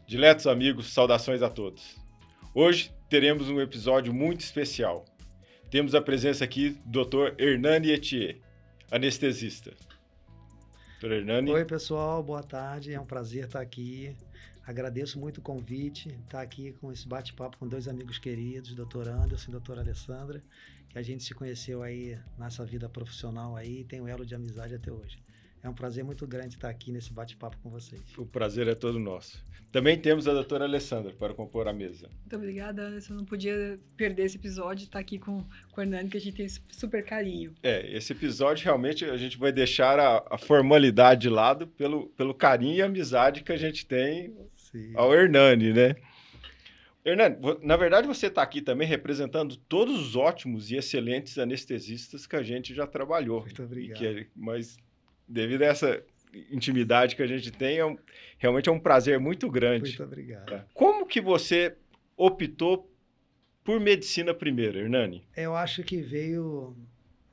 Diletos amigos, saudações a todos. Hoje teremos um episódio muito especial. Temos a presença aqui do Dr. Hernani Etier, anestesista. Dr. Hernani. Oi, pessoal, boa tarde. É um prazer estar aqui. Agradeço muito o convite, estar aqui com esse bate-papo com dois amigos queridos, Dr. Anderson e doutora Alessandra, que a gente se conheceu aí nessa vida profissional aí e tem um elo de amizade até hoje. É um prazer muito grande estar aqui nesse bate-papo com vocês. O prazer é todo nosso. Também temos a doutora Alessandra para compor a mesa. Muito obrigada, Anderson. Não podia perder esse episódio, estar aqui com o Hernani, que a gente tem super carinho. Esse episódio realmente a gente vai deixar a formalidade de lado pelo carinho e amizade que a gente tem ao Hernani, né? Hernani, na verdade você está aqui também representando todos os ótimos e excelentes anestesistas que a gente já trabalhou. Muito obrigado. Mas devido a essa intimidade que a gente tem, realmente é um prazer muito grande. Muito obrigado. Como que você optou por medicina primeiro, Hernani? Eu acho que veio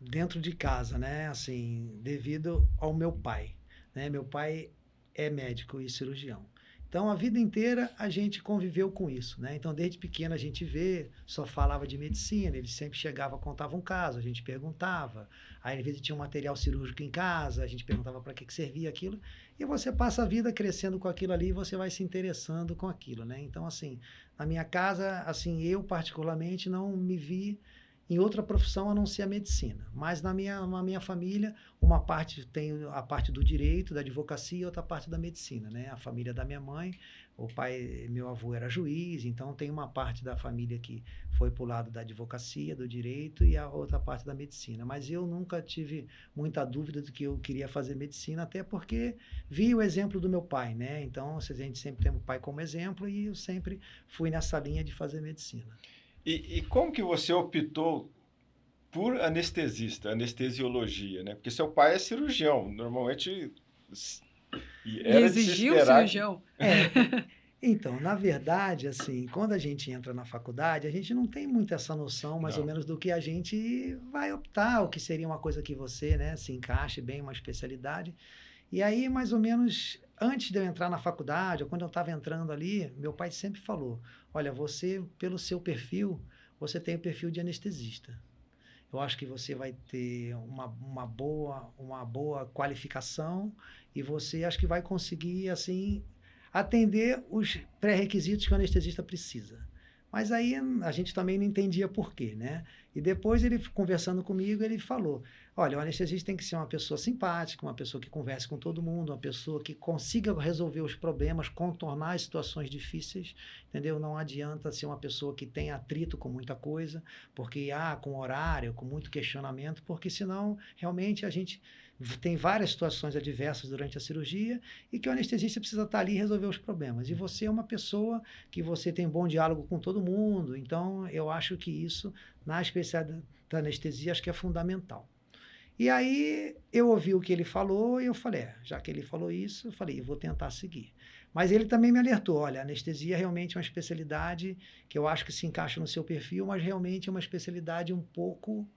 dentro de casa, né? Assim, devido ao meu pai, né? Meu pai é médico e cirurgião. Então, a vida inteira a gente conviveu com isso, né? Então, desde pequeno a gente só falava de medicina, ele sempre chegava, contava um caso, a gente perguntava. Aí, às vezes, tinha um material cirúrgico em casa, a gente perguntava para que servia aquilo. E você passa a vida crescendo com aquilo ali e você vai se interessando com aquilo, né? Então, assim, na minha casa, assim, eu particularmente não me vi em outra profissão a não ser a medicina. Mas na minha família, uma parte tem a parte do direito, da advocacia, e outra parte da medicina, né? A família da minha mãe, o pai, meu avô era juiz, então tem uma parte da família que foi para o lado da advocacia, do direito, e a outra parte da medicina. Mas eu nunca tive muita dúvida de que eu queria fazer medicina, até porque vi o exemplo do meu pai, né? Então, a gente sempre tem o pai como exemplo, e eu sempre fui nessa linha de fazer medicina. E como que você optou por anestesiologia, né? Porque seu pai é cirurgião, normalmente era exigiu o cirurgião. Então, na verdade, assim, quando a gente entra na faculdade, a gente não tem muito essa noção, mais ou menos, do que a gente vai optar, o que seria uma coisa que você, né, se encaixe bem, uma especialidade. E aí, mais ou menos, antes de eu entrar na faculdade, ou quando eu estava entrando ali, meu pai sempre falou, olha, você, pelo seu perfil, você tem o perfil de anestesista. Eu acho que você vai ter uma boa qualificação e você acho que vai conseguir, assim, atender os pré-requisitos que o anestesista precisa. Mas aí a gente também não entendia por quê, né? E depois ele, conversando comigo, ele falou, olha, o anestesista tem que ser uma pessoa simpática, uma pessoa que converse com todo mundo, uma pessoa que consiga resolver os problemas, contornar as situações difíceis, entendeu? Não adianta ser uma pessoa que tem atrito com muita coisa, porque, com horário, com muito questionamento, porque senão, realmente, a gente tem várias situações adversas durante a cirurgia e que o anestesista precisa estar ali e resolver os problemas. E você é uma pessoa que você tem bom diálogo com todo mundo, então eu acho que isso, na especialidade da anestesia, acho que é fundamental. E aí eu ouvi o que ele falou e eu falei, já que ele falou isso, eu falei, eu vou tentar seguir. Mas ele também me alertou, olha, a anestesia realmente é uma especialidade que eu acho que se encaixa no seu perfil, mas realmente é uma especialidade um pouco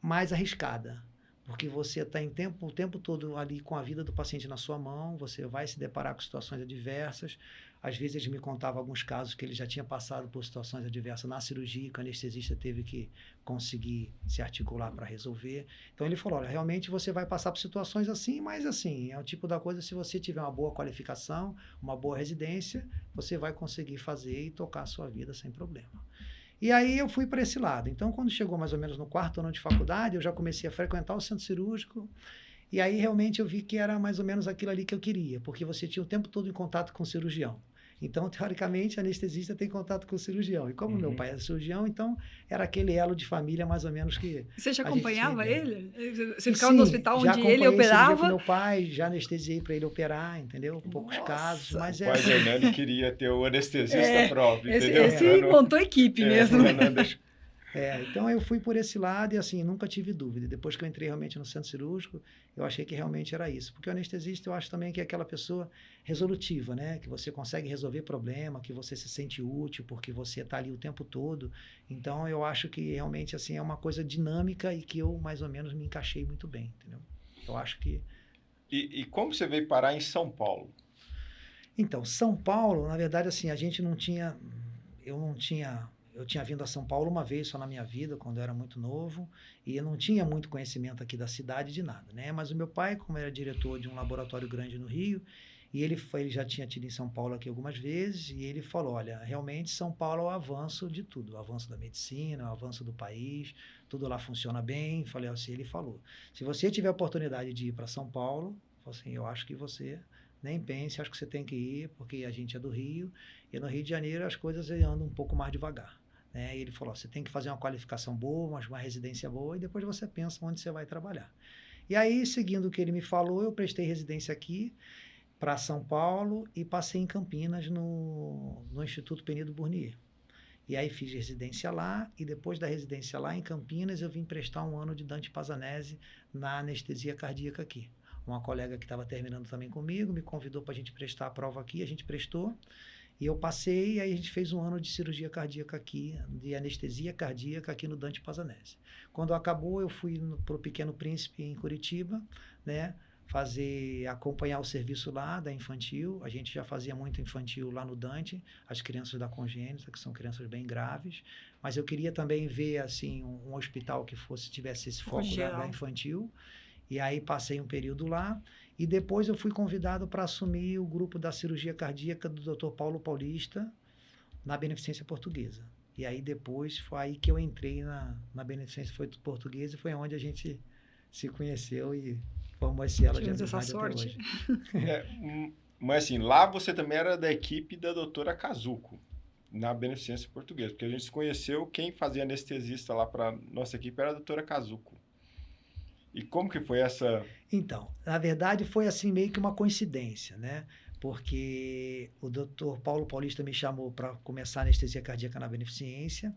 mais arriscada. Porque você está o tempo todo ali com a vida do paciente na sua mão, você vai se deparar com situações adversas. Às vezes ele me contava alguns casos que ele já tinha passado por situações adversas na cirurgia, que o anestesista teve que conseguir se articular para resolver. Então ele falou, olha, realmente você vai passar por situações assim, mas assim, é o tipo da coisa, se você tiver uma boa qualificação, uma boa residência, você vai conseguir fazer e tocar a sua vida sem problema. E aí eu fui para esse lado. Então, quando chegou mais ou menos no 4º ano de faculdade, eu já comecei a frequentar o centro cirúrgico. E aí realmente eu vi que era mais ou menos aquilo ali que eu queria, porque você tinha o tempo todo em contato com o cirurgião. Então, teoricamente, a anestesista tem contato com o cirurgião. E como meu pai era cirurgião, então era aquele elo de família mais ou menos que... Você já acompanhava ele? Você ficava no hospital onde ele operava? Com meu pai, já anestesiei para ele operar, entendeu? Poucos casos, mas o pai do Hernani queria ter o anestesista próprio, entendeu? Esse montou equipe mesmo. Então eu fui por esse lado e assim, nunca tive dúvida. Depois que eu entrei realmente no centro cirúrgico, eu achei que realmente era isso. Porque o anestesista eu acho também que é aquela pessoa resolutiva, né? Que você consegue resolver problema, que você se sente útil, porque você está ali o tempo todo. Então eu acho que realmente assim, é uma coisa dinâmica e que eu mais ou menos me encaixei muito bem, entendeu? Eu acho que... E como você veio parar em São Paulo? Então, São Paulo, na verdade, assim, a gente não tinha, eu tinha vindo a São Paulo uma vez só na minha vida, quando eu era muito novo, e eu não tinha muito conhecimento aqui da cidade de nada, né? Mas o meu pai, como era diretor de um laboratório grande no Rio, e ele já tinha tido em São Paulo aqui algumas vezes, e ele falou, olha, realmente São Paulo é o avanço de tudo, o avanço da medicina, o avanço do país, tudo lá funciona bem. Falei assim, ele falou, se você tiver a oportunidade de ir para São Paulo, assim, eu acho que você nem pense, acho que você tem que ir, porque a gente é do Rio, e no Rio de Janeiro as coisas andam um pouco mais devagar. Né? E ele falou, você tem que fazer uma qualificação boa, uma residência boa, e depois você pensa onde você vai trabalhar. E aí, seguindo o que ele me falou, eu prestei residência aqui para São Paulo e passei em Campinas no Instituto Penido Burnier. E aí fiz residência lá, e depois da residência lá em Campinas, eu vim prestar um ano de Dante Pazanese na anestesia cardíaca aqui. Uma colega que estava terminando também comigo me convidou para a gente prestar a prova aqui, a gente prestou, e eu passei, e aí a gente fez um ano de cirurgia cardíaca aqui, de anestesia cardíaca aqui no Dante Pazanese. Quando acabou, eu fui para o Pequeno Príncipe em Curitiba, né? Acompanhar o serviço lá da infantil. A gente já fazia muito infantil lá no Dante, as crianças da congênita, que são crianças bem graves, mas eu queria também ver assim um hospital que tivesse esse foco da infantil. E aí passei um período lá, e depois eu fui convidado para assumir o grupo da cirurgia cardíaca do Dr. Paulo Paulista na Beneficência Portuguesa. E aí depois foi aí que eu entrei na Beneficência Portuguesa, e foi onde a gente se conheceu e formou esse elo de amizade até hoje. Mas assim, lá você também era da equipe da doutora Kazuko, na Beneficência Portuguesa, porque a gente se conheceu, quem fazia anestesista lá para nossa equipe era a doutora Kazuko. E como que foi essa... Então, na verdade foi assim meio que uma coincidência, né? Porque o Dr. Paulo Paulista me chamou para começar a anestesia cardíaca na Beneficência,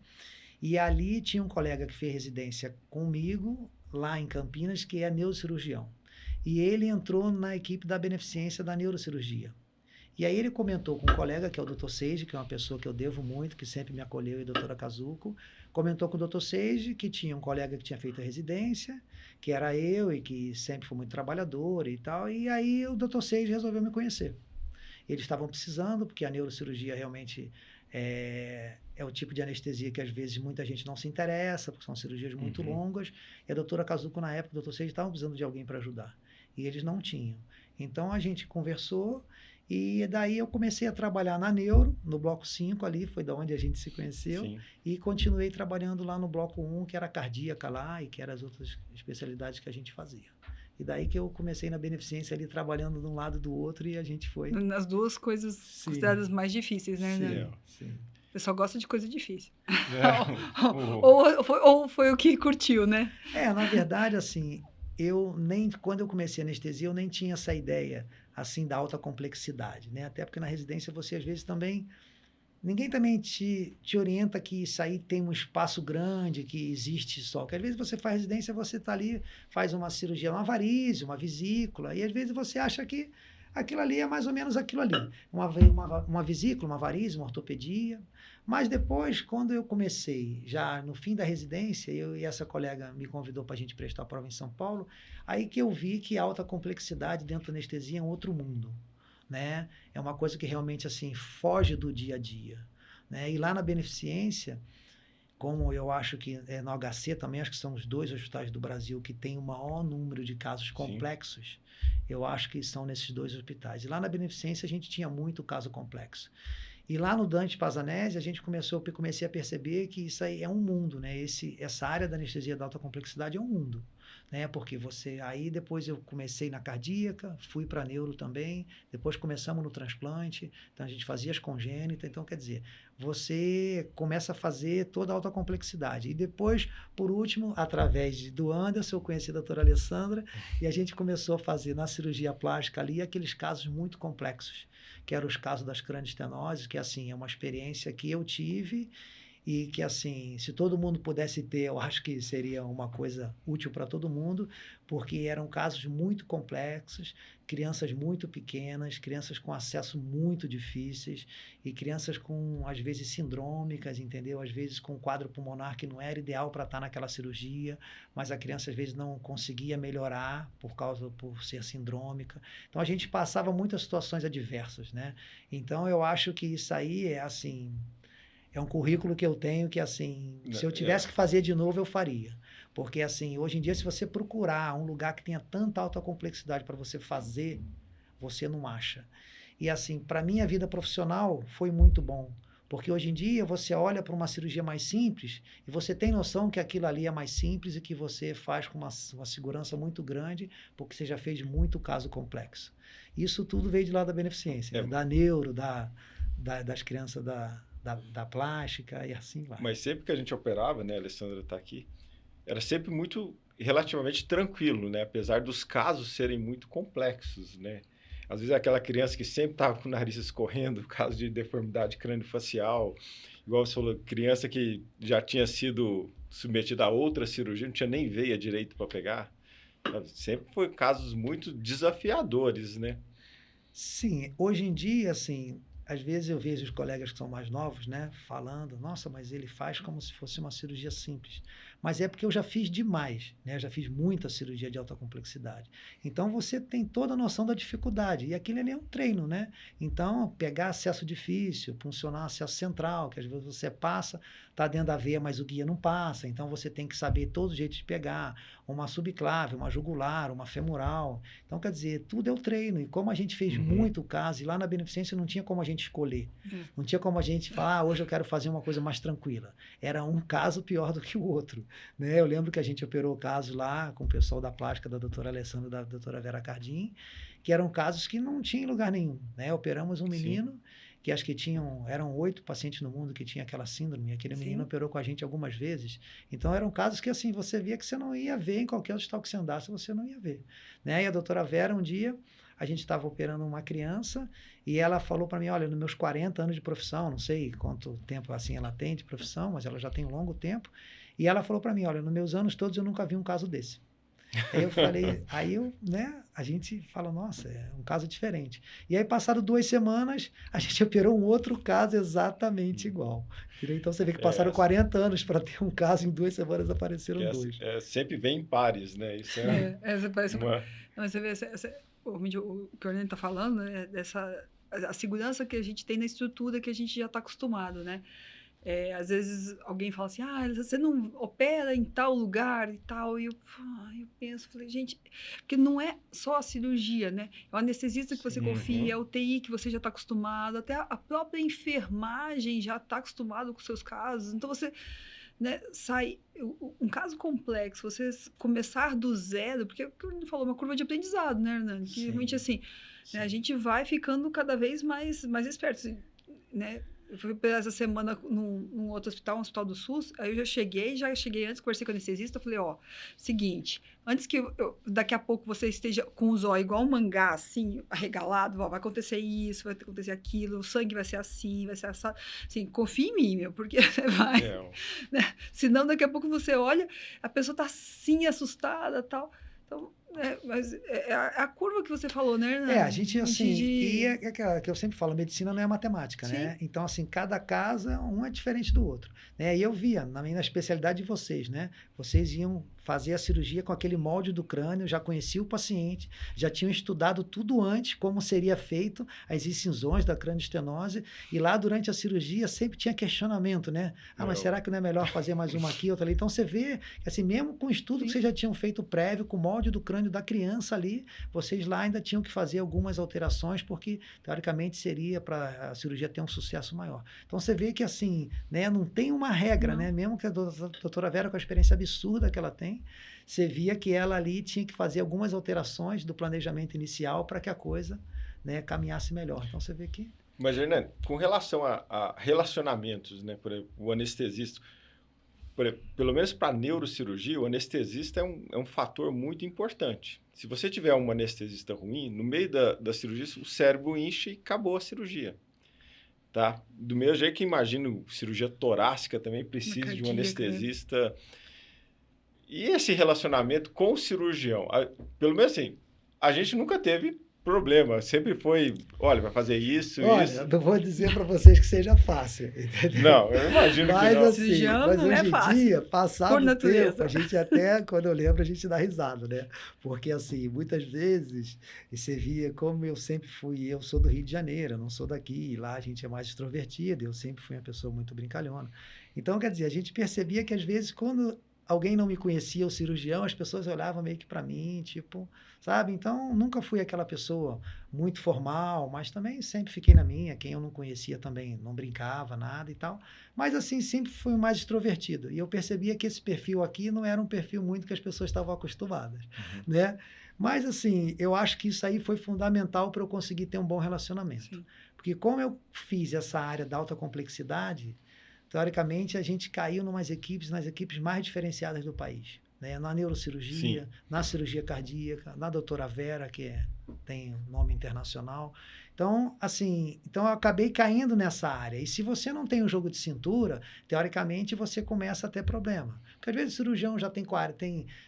e ali tinha um colega que fez residência comigo, lá em Campinas, que é neurocirurgião. E ele entrou na equipe da Beneficência da neurocirurgia. E aí ele comentou com um colega, que é o Dr. Seiji, que é uma pessoa que eu devo muito, que sempre me acolheu, e a doutora Kazuko, comentou com o Dr. Seiji que tinha um colega que tinha feito a residência, que era eu, e que sempre foi muito trabalhador e tal, e aí o Dr. Seiji resolveu me conhecer. Eles estavam precisando, porque a neurocirurgia realmente é o tipo de anestesia que às vezes muita gente não se interessa, porque são cirurgias muito longas, e a doutora Kazuko, na época, o Dr. Seiji estavam precisando de alguém para ajudar, e eles não tinham. Então a gente conversou, e daí eu comecei a trabalhar na Neuro, no bloco 5 ali, foi da onde a gente se conheceu. Sim. E continuei trabalhando lá no bloco 1, que era cardíaca lá, e que eram as outras especialidades que a gente fazia. E daí que eu comecei na Beneficência ali, trabalhando de um lado e do outro, e a gente foi... Nas duas coisas Sim. consideradas mais difíceis, né? Sim. O pessoal gosta de coisa difícil. Ou foi o que curtiu, né? Na verdade, assim, quando eu comecei a anestesia, eu nem tinha essa ideia, assim, da alta complexidade, né? Até porque na residência você, às vezes, ninguém também te orienta que isso aí tem um espaço grande, que existe só. Porque às vezes você faz residência, você está ali, faz uma cirurgia, uma varíze, uma vesícula, e às vezes você acha que aquilo ali é mais ou menos aquilo ali. Uma vesícula, uma varize, uma ortopedia. Mas depois, quando eu comecei, já no fim da residência, eu e essa colega me convidou para a gente prestar a prova em São Paulo, aí que eu vi que a alta complexidade dentro da anestesia é um outro mundo, né? É uma coisa que realmente, assim, foge do dia a dia, né? E lá na Beneficência, como eu acho que no HC também, acho que são os 2 hospitais do Brasil que tem o maior número de casos complexos, Sim. Eu acho que são nesses 2 hospitais. E lá na Beneficência a gente tinha muito caso complexo. E lá no Dante Pazanese, comecei a perceber que isso aí é um mundo, né? Essa área da anestesia de alta complexidade é um mundo, né? Porque aí depois eu comecei na cardíaca, fui para neuro também, depois começamos no transplante, então a gente fazia as congênitas, então quer dizer, você começa a fazer toda a alta complexidade. E depois, por último, através do Anderson, eu conheci a doutora Alessandra, e a gente começou a fazer na cirurgia plástica ali aqueles casos muito complexos, que eram os casos das cranioestenoses, que assim, é uma experiência que eu tive e que, assim, se todo mundo pudesse ter, eu acho que seria uma coisa útil para todo mundo, porque eram casos muito complexos, crianças muito pequenas, crianças com acesso muito difíceis e crianças com, às vezes, sindrômicas, entendeu? Às vezes com quadro pulmonar que não era ideal para estar naquela cirurgia, mas a criança, às vezes, não conseguia melhorar por ser sindrômica. Então, a gente passava muitas situações adversas, né? Então, eu acho que isso aí é, assim, é um currículo que eu tenho que, assim, se eu tivesse que fazer de novo, eu faria. Porque, assim, hoje em dia, se você procurar um lugar que tenha tanta alta complexidade para você fazer, você não acha. E, assim, para mim, a vida profissional foi muito bom. Porque hoje em dia você olha para uma cirurgia mais simples e você tem noção que aquilo ali é mais simples e que você faz com uma segurança muito grande, porque você já fez muito caso complexo. Isso tudo veio de lá da beneficência, né? Da neuro, das crianças da plástica e assim vai. Mas sempre que a gente operava, né, a Alessandra está aqui, era sempre muito relativamente tranquilo, né? Apesar dos casos serem muito complexos, né? Às vezes aquela criança que sempre estava com o nariz escorrendo, caso de deformidade crâniofacial, igual você falou, criança que já tinha sido submetida a outra cirurgia, não tinha nem veia direito para pegar. Sempre foi casos muito desafiadores, né? Sim, hoje em dia, assim, às vezes eu vejo os colegas que são mais novos, né, falando, nossa, mas ele faz como se fosse uma cirurgia simples. Mas é porque eu já fiz demais, né? Eu já fiz muita cirurgia de alta complexidade. Então você tem toda a noção da dificuldade. E aquilo ali é um treino, né? Então, pegar acesso difícil, funcionar acesso central, que às vezes você passa, tá dentro da veia, mas o guia não passa. Então você tem que saber todo jeito de pegar, uma subclave, uma jugular, uma femoral. Então, quer dizer, tudo é o treino. E como a gente fez muito caso, e lá na beneficência não tinha como a gente escolher. Não tinha como a gente falar, hoje eu quero fazer uma coisa mais tranquila. Era um caso pior do que o outro, né? Eu lembro que a gente operou casos lá com o pessoal da plástica da doutora Alessandra e da doutora Vera Cardim, que eram casos que não tinham lugar nenhum, né? Operamos um menino que acho que eram 8 pacientes no mundo que tinha aquela síndrome, e aquele menino operou com a gente algumas vezes. Então, eram casos que, assim, você via que você não ia ver em qualquer hospital que você andasse, você não ia ver, né? E a doutora Vera, um dia, a gente estava operando uma criança e ela falou para mim, olha, nos meus 40 anos de profissão, não sei quanto tempo assim ela tem de profissão, mas ela já tem um longo tempo, e ela falou para mim, olha, nos meus anos todos eu nunca vi um caso desse. Aí eu falei, né, a gente fala, nossa, é um caso diferente. E aí, passado 2 semanas, a gente operou um outro caso exatamente igual. Entendeu? Então, você vê que passaram 40 anos para ter um caso, em 2 semanas apareceram 2. Sempre vem em pares, né? Isso essa parece uma... Não, você vê, o que o Orlando está falando, né, a segurança que a gente tem na estrutura que a gente já está acostumado, né? Às vezes alguém fala assim, você não opera em tal lugar e tal, e eu penso, falei, gente, porque não é só a cirurgia, né? É o anestesista que você confia, é o TI que você já está acostumado, até a própria enfermagem já está acostumado com os seus casos, então você, né, sai, um caso complexo, você começar do zero, porque o que o Hernani falou, uma curva de aprendizado, né, Hernani? Que realmente assim, né, a gente vai ficando cada vez mais esperto, né? Eu fui essa semana num outro hospital, um hospital do SUS, aí eu já cheguei antes, conversei com o anestesista, falei, seguinte, antes que daqui a pouco você esteja com os olhos igual um mangá, assim, arregalado, vai acontecer isso, vai acontecer aquilo, o sangue vai ser assim, assim, confia em mim, meu, porque você vai, né? Senão daqui a pouco você olha, a pessoa tá assim, assustada, tal, então... mas é a curva que você falou, né, Hernani? A gente, assim, e é aquela que eu sempre falo, medicina não é matemática, né? Então, assim, cada caso, um é diferente do outro, né? E eu via, na especialidade de vocês, né? Vocês iam fazer a cirurgia com aquele molde do crânio, já conheciam o paciente, já tinham estudado tudo antes, como seria feito as incisões da cranioestenose, e lá durante a cirurgia sempre tinha questionamento, né? Mas será que não é melhor fazer mais uma aqui, outra ali? Então, você vê, assim, mesmo com o estudo que vocês já tinham feito prévio, com o molde do crânio da criança ali, vocês lá ainda tinham que fazer algumas alterações, porque, teoricamente, seria para a cirurgia ter um sucesso maior. Então, você vê que, assim, né, não tem uma regra, né? Mesmo que a doutora Vera, com a experiência absurda que ela tem, você via que ela ali tinha que fazer algumas alterações do planejamento inicial para que a coisa, né, caminhasse melhor. Então, você vê que... Mas, Hernani, com relação a relacionamentos, né, por exemplo, o anestesista, pelo menos para neurocirurgia, o anestesista é um fator muito importante. Se você tiver um anestesista ruim, no meio da cirurgia, o cérebro enche e acabou a cirurgia. tá? Do mesmo jeito que imagino cirurgia torácica também precisa de um anestesista. Né? E esse relacionamento com o cirurgião? Pelo menos assim, a gente nunca teve problema. Sempre foi, olha, vai fazer isso, olha, isso. Não vou dizer para vocês que seja fácil, entendeu? Não, eu imagino mas, que não. Assim, mas hoje em dia, passado o tempo, a gente até, quando eu lembro, a gente dá risada, né? Porque, assim, muitas vezes, você via como eu sempre fui, eu sou do Rio de Janeiro, eu não sou daqui, e lá a gente é mais extrovertido, eu sempre fui uma pessoa muito brincalhona. Então, quer dizer, a gente percebia que, às vezes, quando alguém não me conhecia, o cirurgião, as pessoas olhavam meio que para mim, tipo, sabe? Então, nunca fui aquela pessoa muito formal, mas também sempre fiquei na minha. Quem eu não conhecia também não brincava, nada e tal. Mas, assim, sempre fui mais extrovertido. E eu percebia que esse perfil aqui não era um perfil muito que as pessoas estavam acostumadas, né? Mas, assim, eu acho que isso aí foi fundamental para eu conseguir ter um bom relacionamento. Sim. Porque como eu fiz essa área da alta complexidade, teoricamente, a gente caiu nas equipes mais diferenciadas do país. Né? Na neurocirurgia, Sim. na cirurgia cardíaca, na doutora Vera, que tem nome internacional. Então, assim, eu acabei caindo nessa área. E se você não tem um jogo de cintura, teoricamente, você começa a ter problema. Porque, às vezes, o cirurgião já tem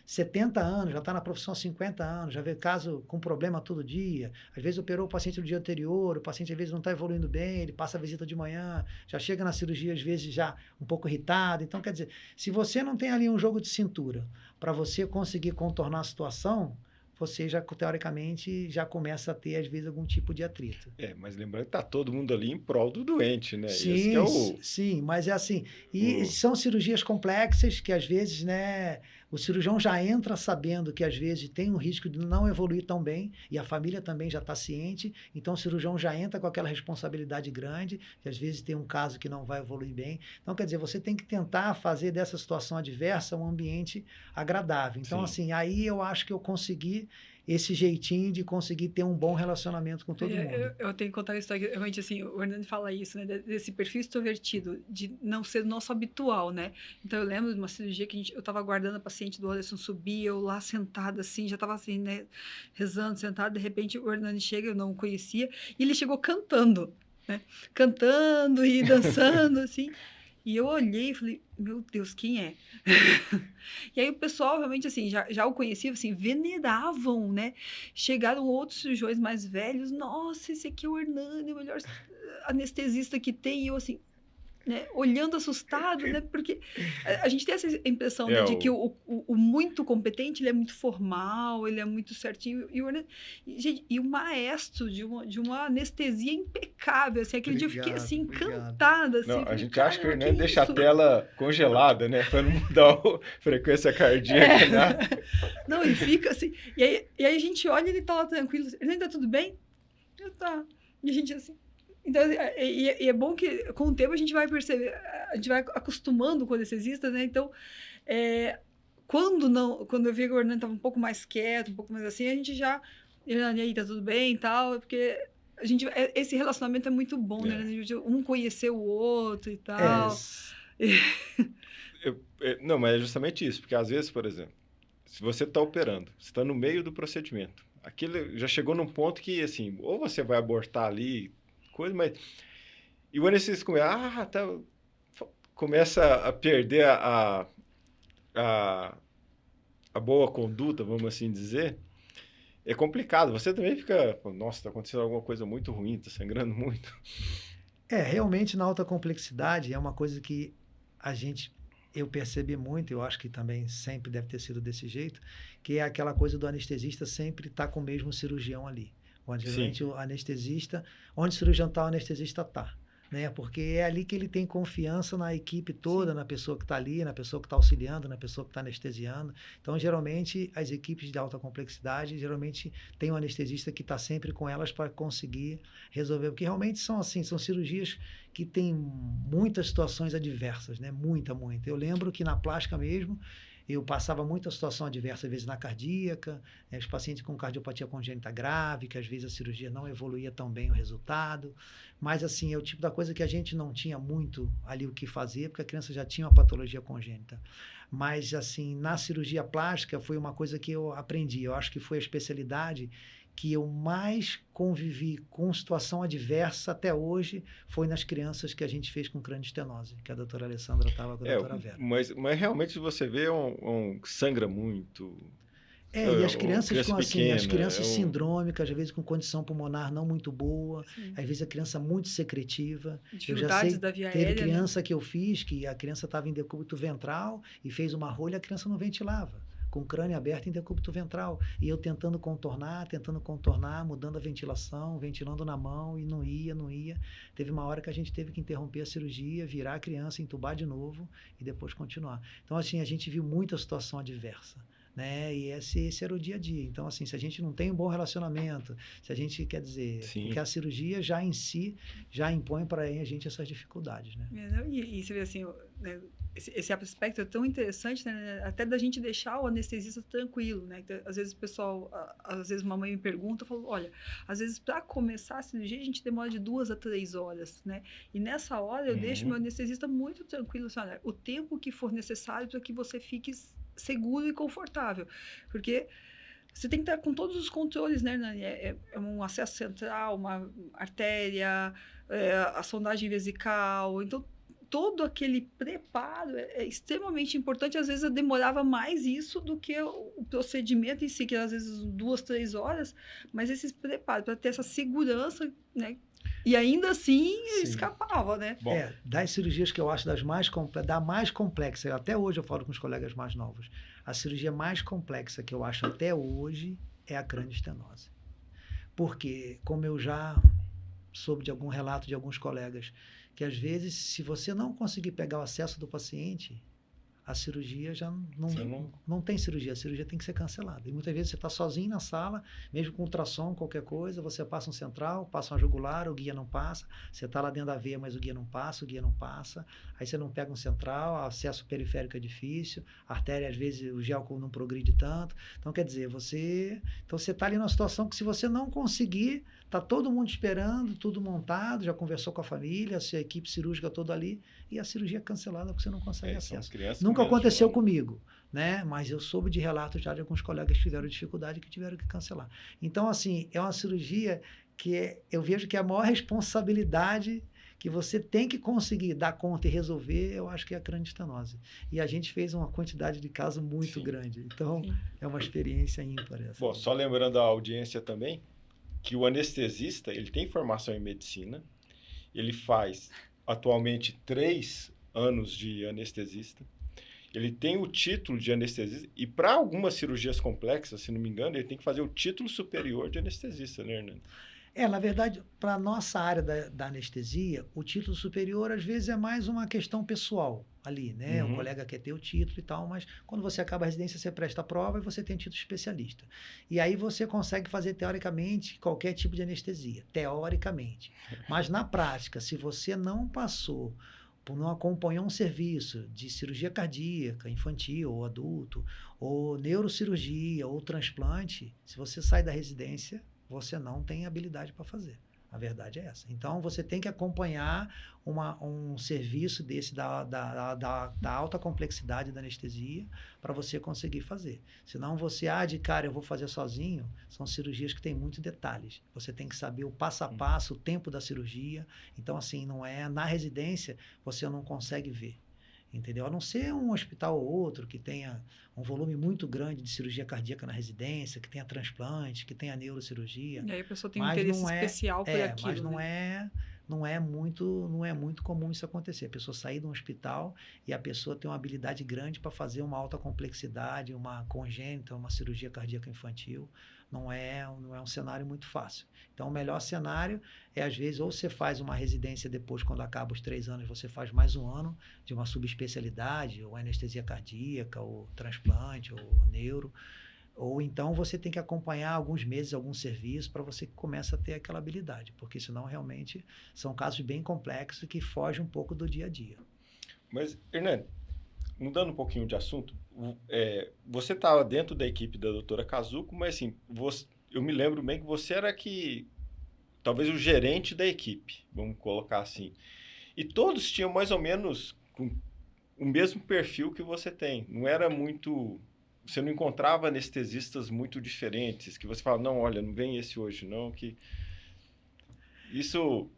70 anos, já está na profissão há 50 anos, já vê caso com problema todo dia. Às vezes, operou o paciente no dia anterior, o paciente, às vezes, não está evoluindo bem, ele passa a visita de manhã, já chega na cirurgia, às vezes, já um pouco irritado. Então, quer dizer, se você não tem ali um jogo de cintura para você conseguir contornar a situação, você já, teoricamente, já começa a ter, às vezes, algum tipo de atrito. Mas lembrando que está todo mundo ali em prol do doente, né? Sim, Esse que é sim, mas é assim. E são cirurgias complexas que, às vezes, né, o cirurgião já entra sabendo que, às vezes, tem um risco de não evoluir tão bem, e a família também já está ciente, então o cirurgião já entra com aquela responsabilidade grande, que às vezes tem um caso que não vai evoluir bem. Então, quer dizer, você tem que tentar fazer dessa situação adversa um ambiente agradável. Então, Sim. assim, aí eu acho que eu consegui esse jeitinho de conseguir ter um bom relacionamento com todo mundo. Eu tenho que contar uma história, realmente, assim, o Hernani fala isso, né, desse perfil extrovertido, de não ser nosso habitual, né? Então, eu lembro de uma cirurgia que eu estava aguardando a paciente do Anderson subir, eu lá sentada, assim, já estava assim, né, rezando, sentada, de repente o Hernani chega, eu não o conhecia, e ele chegou cantando, né? Cantando e dançando, assim. E eu olhei e falei, meu Deus, quem é? E aí o pessoal realmente, assim, já o conhecia, assim, veneravam, né? Chegaram outros cirurgiões mais velhos, nossa, esse aqui é o Hernani, o melhor anestesista que tem. E eu, assim, né, olhando assustado, né? Porque a gente tem essa impressão, né, de que o muito competente, ele é muito formal, ele é muito certinho. E o maestro de uma anestesia impecável, assim, aquele dia eu fiquei, assim, encantada. Assim, não, a gente acha que o Hernani deixa a tela congelada, né? Para não mudar a frequência cardíaca, né? Não, e fica assim... E aí a gente olha e ele tá lá tranquilo. Hernani, tá tudo bem? Tá. E a gente, assim... Então, e é bom que com o tempo a gente vai perceber, a gente vai acostumando com o anestesista, né? Então, quando eu vi que o Hernani estava um pouco mais quieto, um pouco mais assim, a gente já, Hernani, aí tá tudo bem e tal, porque esse relacionamento é muito bom, né? Um conhecer o outro e tal. Não, mas é justamente isso, porque às vezes, por exemplo, se você está operando, você está no meio do procedimento, aquilo já chegou num ponto que, assim, ou você vai abortar ali, coisa, mas... E o anestesista começa a perder a boa conduta, vamos assim dizer. É complicado. Você também fica... Nossa, está acontecendo alguma coisa muito ruim, está sangrando muito. Realmente na alta complexidade é uma coisa que eu percebi muito, eu acho que também sempre deve ter sido desse jeito, que é aquela coisa do anestesista sempre estar com o mesmo cirurgião ali. Onde geralmente o anestesista, onde o cirurgião está, o anestesista está. Né? Porque é ali que ele tem confiança na equipe toda, Sim. na pessoa que está ali, na pessoa que está auxiliando, na pessoa que está anestesiando. Então, geralmente, as equipes de alta complexidade, geralmente tem um anestesista que está sempre com elas para conseguir resolver. Porque realmente são cirurgias que têm muitas situações adversas, né? Muita. Eu lembro que na plástica mesmo, eu passava muita situação adversa, às vezes na cardíaca, os pacientes com cardiopatia congênita grave, que às vezes a cirurgia não evoluía tão bem o resultado, mas assim, é o tipo da coisa que a gente não tinha muito ali o que fazer, porque a criança já tinha uma patologia congênita. Mas, assim, na cirurgia plástica foi uma coisa que eu aprendi. Eu acho que foi a especialidade que eu mais convivi com situação adversa até hoje foi nas crianças que a gente fez com crânioestenose, que a doutora Alessandra estava com a doutora Vera. Mas realmente você vê sangra muito. E as crianças criança com assim, pequena, as crianças sindrômicas, às vezes com condição pulmonar não muito boa, Sim. às vezes a criança muito secretiva. Dificuldades da via teve aérea, criança que eu fiz que a criança estava em decúbito ventral e fez uma rolha, a criança não ventilava, com o crânio aberto em decúbito ventral. E eu tentando contornar, mudando a ventilação, ventilando na mão e não ia. Teve uma hora que a gente teve que interromper a cirurgia, virar a criança, entubar de novo e depois continuar. Então, assim, a gente viu muita situação adversa. Né? E esse era o dia a dia. Então, assim, se a gente não tem um bom relacionamento, se a gente, quer dizer, porque a cirurgia já em si, já impõe para a gente essas dificuldades, né? E você vê assim, né, esse aspecto é tão interessante, né, até da gente deixar o anestesista tranquilo, né? Então, às vezes o pessoal, às vezes uma mãe me pergunta, falo, olha, às vezes para começar a cirurgia a gente demora de 2 a 3 horas, né? E nessa hora eu deixo meu anestesista muito tranquilo, assim, olha, o tempo que for necessário para que você fique seguro e confortável, porque você tem que estar com todos os controles, né, Nani? É um acesso central, uma artéria, a sondagem vesical, então todo aquele preparo é extremamente importante. Às vezes eu demorava mais isso do que o procedimento em si, que às vezes 2, 3 horas, mas esses preparos para ter essa segurança, né? E ainda assim escapava, né? Das cirurgias que eu acho da mais complexa, até hoje eu falo com os colegas mais novos, a cirurgia mais complexa que eu acho até hoje é a crânioestenose. Porque, como eu já soube de algum relato de alguns colegas, que às vezes, se você não conseguir pegar o acesso do paciente, a cirurgia já não tem cirurgia, a cirurgia tem que ser cancelada. E muitas vezes você está sozinho na sala, mesmo com ultrassom, qualquer coisa, você passa um central, passa uma jugular, o guia não passa, você está lá dentro da veia, mas o guia não passa, aí você não pega um central, acesso periférico é difícil, a artéria, às vezes, o gel não progride tanto. Então, quer dizer, você está ali numa situação que se você não conseguir, está todo mundo esperando, tudo montado, já conversou com a família, a sua equipe cirúrgica toda ali, e a cirurgia é cancelada porque você não consegue acesso. Nunca aconteceu comigo, né? Mas eu soube de relatos já de alguns colegas que tiveram dificuldade e que tiveram que cancelar. Então, assim, é uma cirurgia que eu vejo que a maior responsabilidade que você tem que conseguir dar conta e resolver, eu acho que é a crânioestenose. E a gente fez uma quantidade de casos muito grande. Então, é uma experiência ímpar essa. Bom, só lembrando a audiência também, que o anestesista, ele tem formação em medicina, ele faz atualmente 3 anos de anestesista, ele tem o título de anestesista, e para algumas cirurgias complexas, se não me engano, ele tem que fazer o título superior de anestesista, né, Hernando? Na verdade, para a nossa área da anestesia, o título superior, às vezes, é mais uma questão pessoal ali, né? O colega quer ter o título e tal, mas quando você acaba a residência, você presta a prova e você tem título especialista. E aí você consegue fazer, teoricamente, qualquer tipo de anestesia, teoricamente. Mas, na prática, se você não passou, não acompanhou um serviço de cirurgia cardíaca, infantil ou adulto, ou neurocirurgia, ou transplante, se você sai da residência, você não tem habilidade para fazer. A verdade é essa. Então, você tem que acompanhar um serviço desse da alta complexidade da anestesia para você conseguir fazer. Senão você, de cara, eu vou fazer sozinho, são cirurgias que têm muitos detalhes. Você tem que saber o passo a passo, o tempo da cirurgia. Então, assim, não é na residência, você não consegue ver. Entendeu? A não ser um hospital ou outro que tenha um volume muito grande de cirurgia cardíaca na residência, que tenha transplante, que tenha neurocirurgia. E aí a pessoa tem um interesse especial por aquilo. Mas não é muito comum isso acontecer. A pessoa sair de um hospital e a pessoa ter uma habilidade grande para fazer uma alta complexidade, uma congênita, uma cirurgia cardíaca infantil. Não é um cenário muito fácil. Então, o melhor cenário é, às vezes, ou você faz uma residência depois, quando acaba os 3 anos, você faz mais um ano de uma subespecialidade, ou anestesia cardíaca, ou transplante, ou neuro, ou então você tem que acompanhar alguns meses, algum serviço, para você que comece a ter aquela habilidade, porque senão, realmente, são casos bem complexos que fogem um pouco do dia a dia. Mas, Hernando, mudando um pouquinho de assunto, você estava dentro da equipe da doutora Kazuko, mas assim, eu me lembro bem que você era talvez o gerente da equipe, vamos colocar assim. E todos tinham mais ou menos o mesmo perfil que você tem. Não era muito... Você não encontrava anestesistas muito diferentes, que você fala, não, olha, não vem esse hoje, não, que... Isso...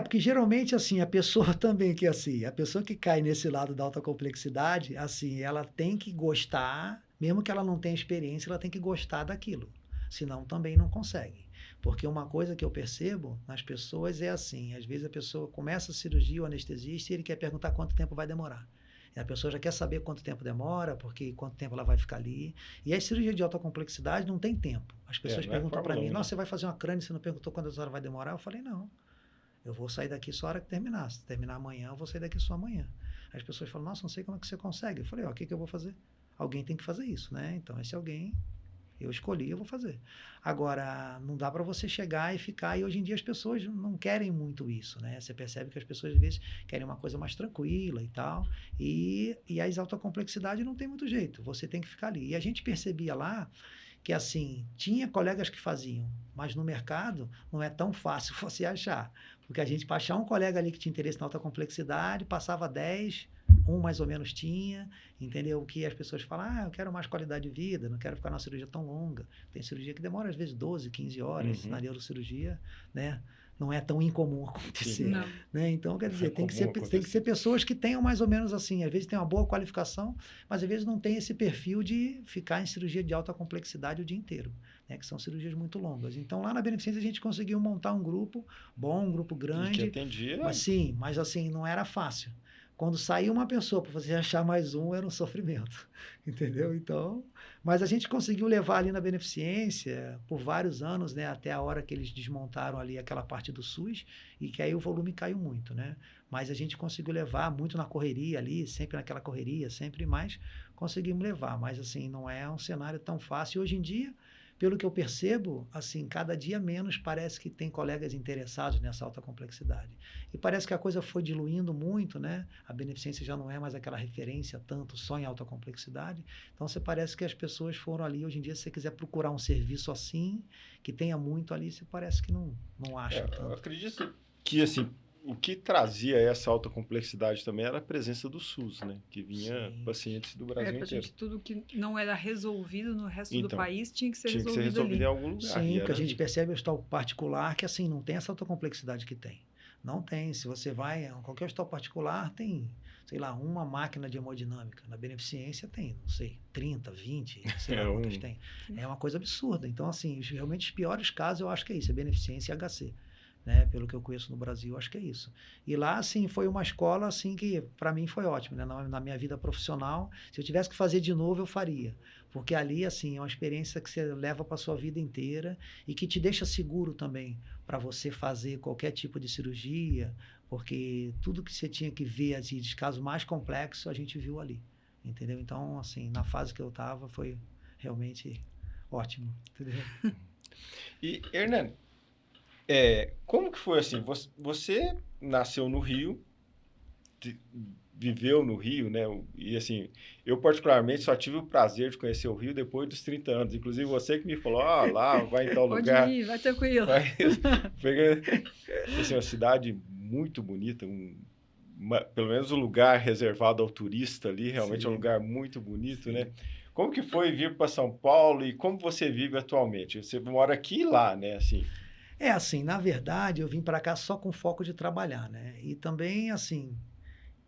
Porque geralmente, assim, a pessoa também que, assim, a pessoa que cai nesse lado da alta complexidade, assim, ela tem que gostar, mesmo que ela não tenha experiência, ela tem que gostar daquilo. Senão também não consegue. Porque uma coisa que eu percebo nas pessoas é assim, às vezes a pessoa começa a cirurgia, o anestesista, e ele quer perguntar quanto tempo vai demorar. E a pessoa já quer saber quanto tempo demora, porque quanto tempo ela vai ficar ali. E a cirurgia de alta complexidade não tem tempo. As pessoas perguntam para mim, nossa, você vai fazer uma crânio, você não perguntou quantas horas vai demorar? Eu falei, não. Eu vou sair daqui só a hora que terminar. Se terminar amanhã, eu vou sair daqui só amanhã. As pessoas falam, nossa, não sei como é que você consegue. Eu falei, ó, o que eu vou fazer? Alguém tem que fazer isso, né? Então, esse alguém, eu escolhi, eu vou fazer. Agora, não dá para você chegar e ficar, e hoje em dia as pessoas não querem muito isso, né? Você percebe que as pessoas, às vezes, querem uma coisa mais tranquila e tal, e a alta complexidade não tem muito jeito, você tem que ficar ali. E a gente percebia lá que, assim, tinha colegas que faziam, mas no mercado não é tão fácil você achar. Porque a gente, para achar um colega ali que tinha interesse na alta complexidade, passava 10, um mais ou menos tinha, entendeu? O que as pessoas falam, eu quero mais qualidade de vida, não quero ficar numa cirurgia tão longa. Tem cirurgia que demora, às vezes, 12, 15 horas na neurocirurgia, né? Não é tão incomum acontecer. Não. Né? Então, quer dizer, tem que ser pessoas que tenham mais ou menos assim, às vezes tem uma boa qualificação, mas às vezes não tem esse perfil de ficar em cirurgia de alta complexidade o dia inteiro, né? Que são cirurgias muito longas. Então, lá na Beneficência, a gente conseguiu montar um grupo bom, um grupo grande. E que atendia. Mas sim, mas assim, não era fácil. Quando saiu uma pessoa para você achar mais um, era um sofrimento, entendeu? Então, mas a gente conseguiu levar ali na Beneficência por vários anos, né? Até a hora que eles desmontaram ali aquela parte do SUS e que aí o volume caiu muito, né? Mas a gente conseguiu levar muito na correria ali, sempre naquela correria, sempre mais conseguimos levar. Mas assim, não é um cenário tão fácil. Hoje em dia, pelo que eu percebo, assim, cada dia menos parece que tem colegas interessados nessa alta complexidade. E parece que a coisa foi diluindo muito, né? A Beneficência já não é mais aquela referência tanto só em alta complexidade. Então, você parece que as pessoas foram ali. Hoje em dia, se você quiser procurar um serviço assim, que tenha muito ali, você parece que não acha tanto. Eu acredito que, assim, o que trazia essa alta complexidade também era a presença do SUS, né? Que vinha pacientes do Brasil inteiro. Gente, tudo que não era resolvido no resto do país tinha que ser resolvido tinha que ser resolvido ali. em algum lugar. Sim, porque a gente percebe o hospital particular que, assim, não tem essa alta complexidade que tem. Não tem. Se você vai a qualquer hospital particular, tem, sei lá, uma máquina de hemodinâmica. Na Beneficência tem, não sei, 30, 20, sei lá quantas tem. É uma coisa absurda. Então, assim, realmente os piores casos eu acho que é isso, é Beneficência e HC. Né, pelo que eu conheço no Brasil, acho que é isso. E lá, assim, foi uma escola, assim, que para mim foi ótimo, né? Na minha vida profissional, se eu tivesse que fazer de novo, eu faria. Porque ali, assim, é uma experiência que você leva para a sua vida inteira e que te deixa seguro também para você fazer qualquer tipo de cirurgia, porque tudo que você tinha que ver, assim, de casos mais complexos, a gente viu ali, entendeu? Então, assim, na fase que eu estava, foi realmente ótimo, entendeu? E, Hernani, como que foi assim? Você nasceu no Rio, viveu no Rio, né? E assim, eu particularmente só tive o prazer de conhecer o Rio depois dos 30 anos. Inclusive você que me falou, lá, vai em tal lugar. Pode ir, vai tranquilo. Assim, uma cidade muito bonita, pelo menos o lugar reservado ao turista ali, realmente Sim. É um lugar muito bonito, Sim. Né? Como que foi vir para São Paulo e como você vive atualmente? Você mora aqui e lá, né? Assim, assim, na verdade, eu vim para cá só com foco de trabalhar, né? E também, assim,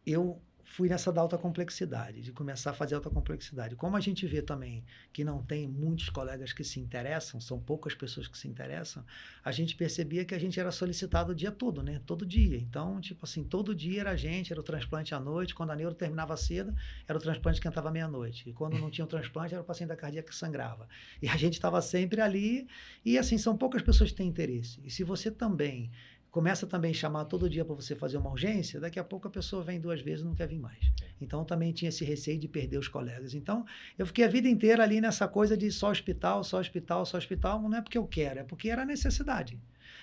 eu fui nessa da alta complexidade, de começar a fazer alta complexidade. Como a gente vê também que não tem muitos colegas que se interessam, são poucas pessoas que se interessam, a gente percebia que a gente era solicitado o dia todo, né? Todo dia. Então, tipo assim, todo dia era a gente, era o transplante à noite. Quando a neuro terminava cedo, era o transplante que entrava meia-noite. E quando não tinha o transplante, era o paciente da cardíaca que sangrava. E a gente estava sempre ali. E assim, são poucas pessoas que têm interesse. E se você também começa também a chamar todo dia para você fazer uma urgência, daqui a pouco a pessoa vem 2 vezes e não quer vir mais. Então, também tinha esse receio de perder os colegas. Então, eu fiquei a vida inteira ali nessa coisa de só hospital, só hospital, só hospital. Não é porque eu quero, é porque era necessidade.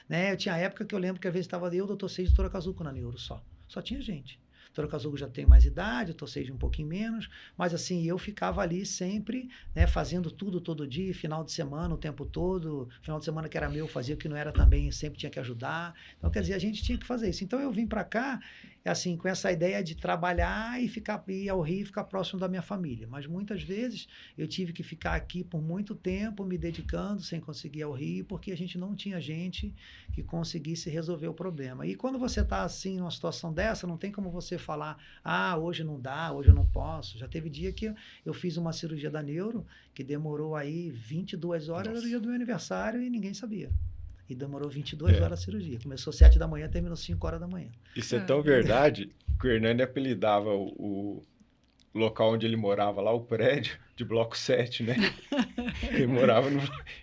Né? Eu tinha época que eu lembro que às vezes estava eu, doutor Seis e doutora Cazuco na neuro só. Só tinha gente. doutor Casulo já tem mais idade, o Toceide um pouquinho menos, mas assim, eu ficava ali sempre, né, fazendo tudo todo dia, final de semana, o tempo todo, final de semana que era meu, fazia o que não era também, sempre tinha que ajudar. Então, quer dizer, a gente tinha que fazer isso. Então, eu vim para cá, assim, com essa ideia de trabalhar e ir ao Rio e ficar próximo da minha família. Mas muitas vezes eu tive que ficar aqui por muito tempo, me dedicando, sem conseguir ir ao Rio, porque a gente não tinha gente que conseguisse resolver o problema. E quando você está assim, numa situação dessa, não tem como você falar, hoje não dá, hoje eu não posso. Já teve dia que eu fiz uma cirurgia da neuro, que demorou aí 22 horas, era o dia do meu aniversário e ninguém sabia. E demorou 22 horas a cirurgia. Começou 7 da manhã, terminou 5 horas da manhã. Isso é tão verdade que o Hernani apelidava o local onde ele morava lá, o prédio de bloco 7, né? Ele morava no...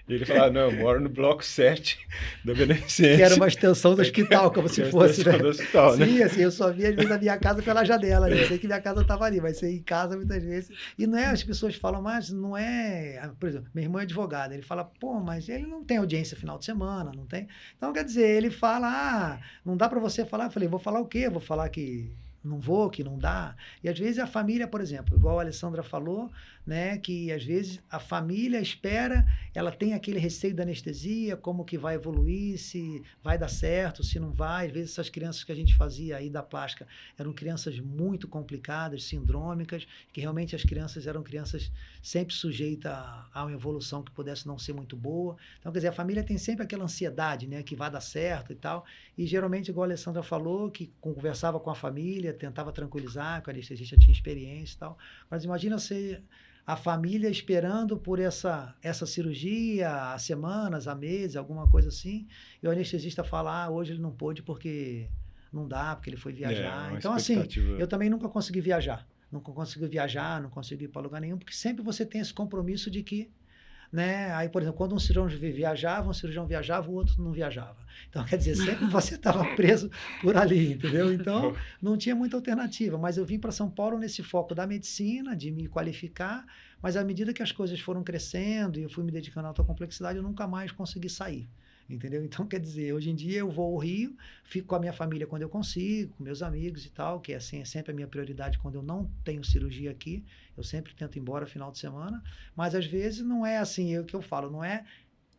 Ele falava, não, eu moro no bloco 7 da Beneficência. Que era uma extensão do hospital, como se fosse, né? Do hospital, né? Sim, assim, eu só via às vezes a minha casa pela janela, né? Eu sei que minha casa estava ali, mas você ir em casa muitas vezes. E não é, as pessoas falam, mas não é... Por exemplo, meu irmão é advogado, ele fala, pô, mas ele não tem audiência final de semana, não tem... Então, quer dizer, ele fala, não dá para você falar. Eu falei, vou falar o quê? Vou falar que... não vou, que não dá. E às vezes a família, por exemplo, igual a Alessandra falou, né, que às vezes a família espera, ela tem aquele receio da anestesia, como que vai evoluir, se vai dar certo, se não vai. Às vezes essas crianças que a gente fazia aí da plástica eram crianças muito complicadas, sindrômicas, que realmente as crianças eram crianças sempre sujeitas a uma evolução que pudesse não ser muito boa. Então, quer dizer, a família tem sempre aquela ansiedade, né, que vai dar certo e tal. E geralmente, igual a Alessandra falou, que conversava com a família, tentava tranquilizar, que o anestesista tinha experiência e tal. Mas imagina a família esperando por essa cirurgia há semanas, há meses, alguma coisa assim, e o anestesista fala, hoje ele não pôde porque não dá, porque ele foi viajar. Então, assim, eu também nunca consegui viajar. Nunca consegui viajar, não consegui ir para lugar nenhum, porque sempre você tem esse compromisso de que, né? Aí, por exemplo, quando um cirurgião viajava, o outro não viajava. Então, quer dizer, sempre você estava preso por ali, entendeu? Então, não tinha muita alternativa. Mas eu vim para São Paulo nesse foco da medicina, de me qualificar, mas à medida que as coisas foram crescendo e eu fui me dedicando à alta complexidade, eu nunca mais consegui sair. Entendeu? Então, quer dizer, hoje em dia eu vou ao Rio, fico com a minha família quando eu consigo, com meus amigos e tal, que assim, é sempre a minha prioridade quando eu não tenho cirurgia aqui, eu sempre tento ir embora final de semana, mas às vezes não é assim, o que eu falo, não é,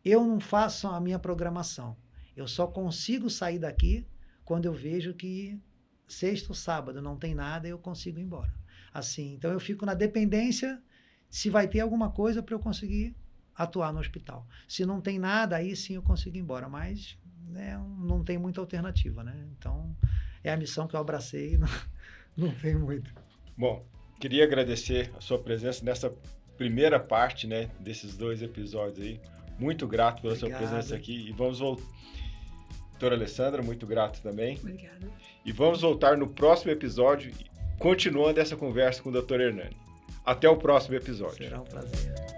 eu não faço a minha programação, eu só consigo sair daqui quando eu vejo que sexta ou sábado não tem nada e eu consigo ir embora. Assim, então eu fico na dependência se vai ter alguma coisa para eu conseguir atuar no hospital. Se não tem nada, aí sim eu consigo ir embora, mas né, não tem muita alternativa, né? Então, é a missão que eu abracei, não tem muito. Bom, queria agradecer a sua presença nessa primeira parte, né, desses 2 episódios aí. Muito grato pela sua presença aqui e vamos voltar. Doutora Alessandra, muito grato também. Obrigada. E vamos voltar no próximo episódio, continuando essa conversa com o Dr. Hernani. Até o próximo episódio. Será um prazer.